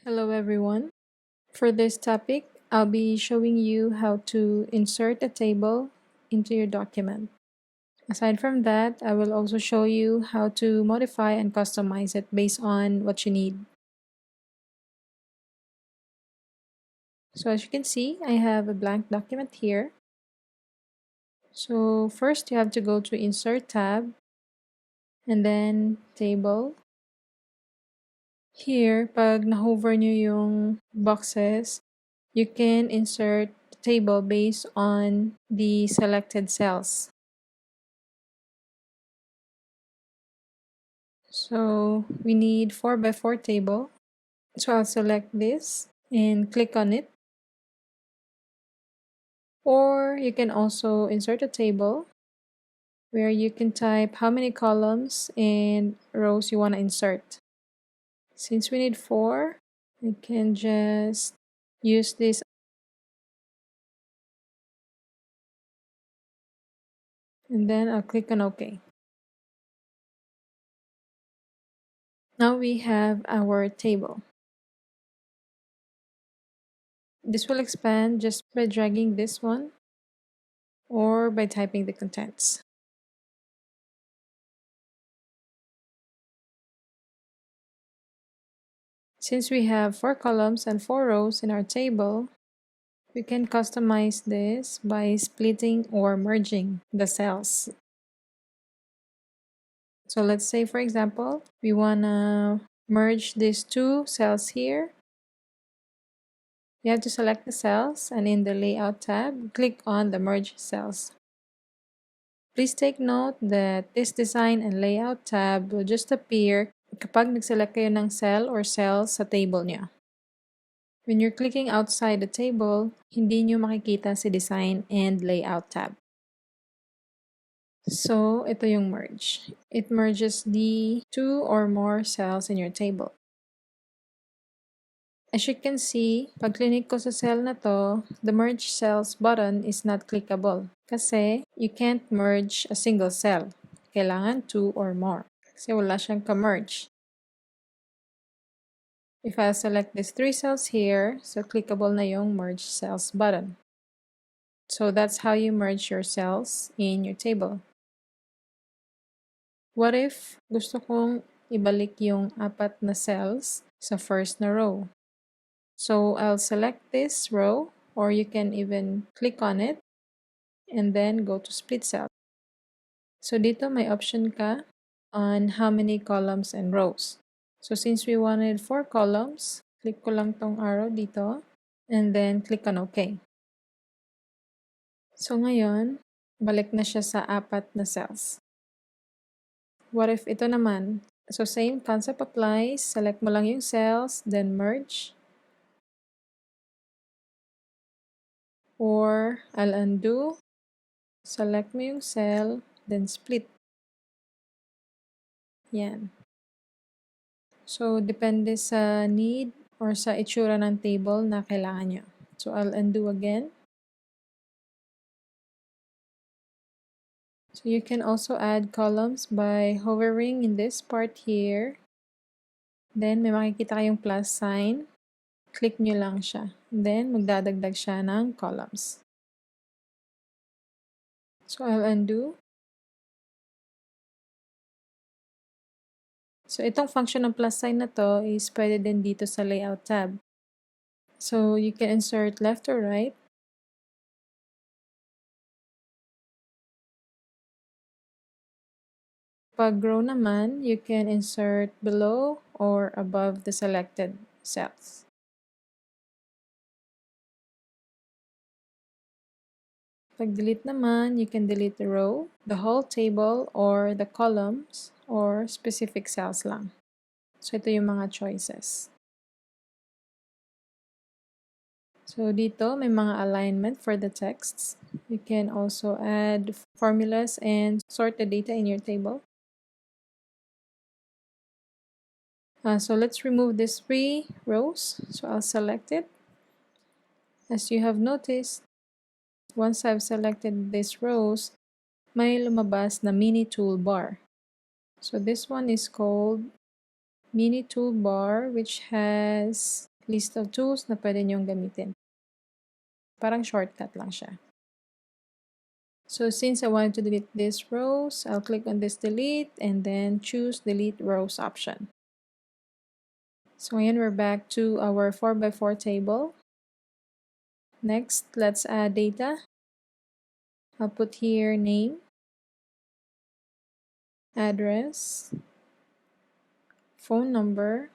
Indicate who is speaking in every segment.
Speaker 1: Hello everyone. For this topic, I'll be showing you how to insert a table into your document. Aside from that, I will also show you how to modify and customize it based on what you need. So as you can see, I have a blank document here. So first you have to go to Insert tab and then Table. Here, pag na-hover nyo yung boxes, you can insert the table based on the selected cells. So we need 4x4 table. So I'll select this and click on it. Or you can also insert a table where you can type how many columns and rows you want to insert. Since we need 4, I can just use this and then I'll click on OK. Now we have our table. This will expand just by dragging this one or by typing the contents. Since we have 4 columns and 4 rows in our table, we can customize this by splitting or merging the cells. So let's say, for example, we want to merge these 2 cells here. You have to select the cells and in the Layout tab, click on the Merge Cells. Please take note that this Design and Layout tab will just appear kapag nag-select kayo ng cell or cells sa table niya. When you're clicking outside the table, hindi nyo makikita si Design and Layout tab. So, ito yung merge. It merges the 2 or more cells in your table. As you can see, pag click ko sa cell na to, the Merge Cells button is not clickable. Kasi, you can't merge a single cell. Kailangan 2 or more. Kasi wala siyang ka-merge. If I select these 3 cells here, so clickable na yung Merge Cells button. So that's how you merge your cells in your table. What if gusto kong ibalik yung 4 na cells sa first na row? So I'll select this row, or you can even click on it and then go to split cell. So dito may option ka on how many columns and rows. So since we wanted 4 columns, click ko lang tong arrow dito and then click on OK. So ngayon, balik na siya sa 4 na cells. What if ito naman? So same concept applies. Select mo lang yung cells, then merge. Or I'll undo. Select mo yung cell, then split. Yan. So depende sa need or sa itsura ng table na kailangan nyo. So I'll undo again. So you can also add columns by hovering in this part here. Then may makikita kayong plus sign. Click nyo lang siya. Then magdadagdag siya ng columns. So I'll undo. So itong function ng plus sign na to is pwede din dito sa Layout tab. So you can insert left or right. Pag row naman, you can insert below or above the selected cells. Pag delete naman, you can delete the row, the whole table, or the columns, or specific cells lang. So ito yung mga choices. So dito, may mga alignment for the texts. You can also add formulas and sort the data in your table. So let's remove these 3 rows. So I'll select it. As you have noticed, once I've selected these rows, may lumabas na mini toolbar. So this one is called mini toolbar which has list of tools na pwede nyong gamitin. Parang shortcut lang siya. So since I want to delete these rows, I'll click on this delete and then choose delete rows option. So again, we're back to our 4x4 table. Next, let's add data. I'll put here name, address, phone number,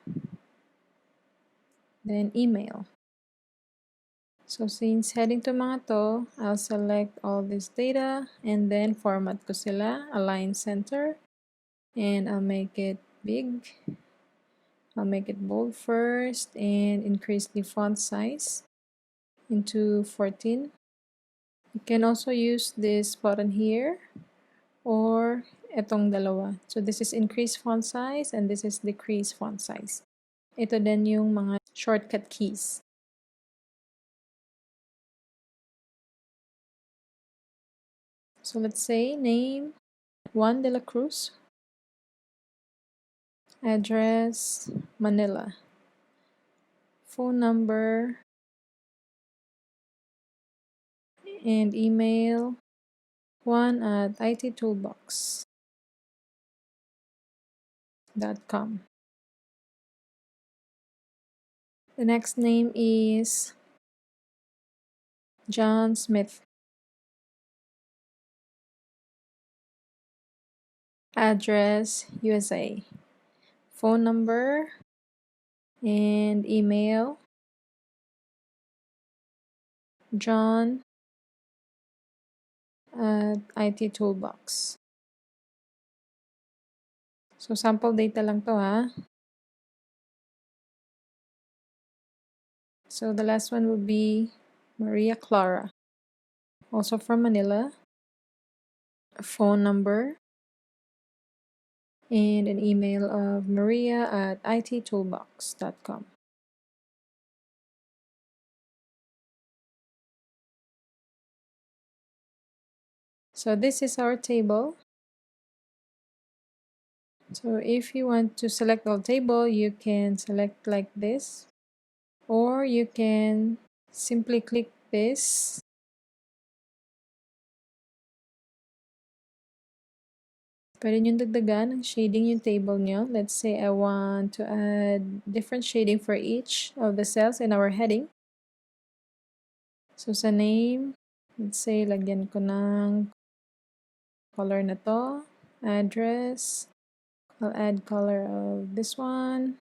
Speaker 1: then email. So since heading to mga to, I'll select all this data and then format ko sila, align center, and I'll make it big. I'll make it bold first and increase the font size into 14. You can also use this button here or etong dalawa. So this is increase font size and this is decrease font size. Ito din yung mga shortcut keys. So let's say name Juan de la Cruz, address Manila, phone number and email juan@ittoolbox.com. The next name is John Smith, address USA, phone number and email john@ittoolbox. So sample data lang to ha. So the last one will be Maria Clara, also from Manila, a phone number and an email of maria@ittoolbox.com. So this is our table. So if you want to select all table, you can select like this, or you can simply click this. Pwede nyo dagdagan ng shading yung table nyo. Let's say I want to add different shading for each of the cells in our heading. So sa name, let's say lagyan ko ng color na to, address, I'll add color of this one,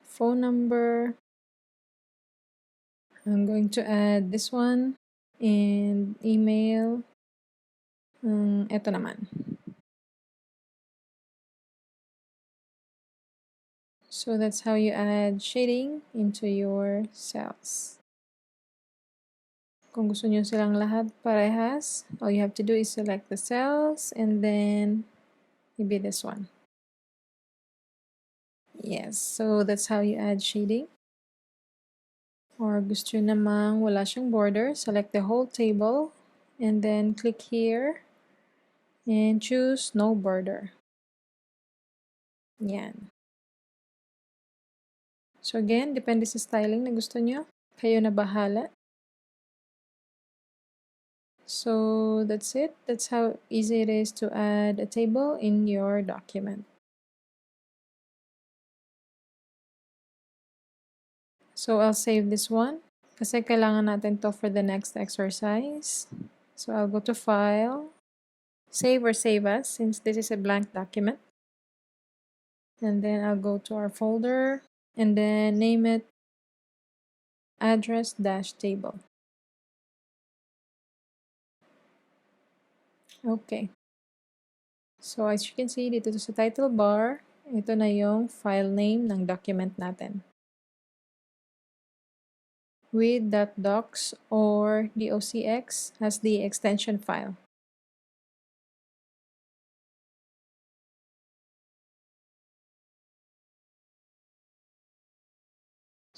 Speaker 1: phone number, I'm going to add this one, and email, eto naman. So that's how you add shading into your cells. Kung gusto nyo silang lahat parehas, all you have to do is select the cells and then maybe this one. Yes, so that's how you add shading. Or gusto nyo namang wala siyang border, select the whole table and then click here and choose no border. Yan. So again, depende sa styling na gusto nyo. Kayo na bahala. So that's it. That's how easy it is to add a table in your document. So I'll save this one kasi kailangan natin to for the next exercise. So I'll go to File, Save or Save As since this is a blank document. And then I'll go to our folder and then name it address-table. Okay. So as you can see dito sa title bar, ito na yung file name ng document natin. With .docs or docx as the extension file.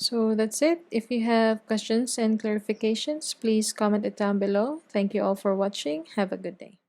Speaker 1: So that's it. If you have questions and clarifications, please comment it down below. Thank you all for watching. Have a good day.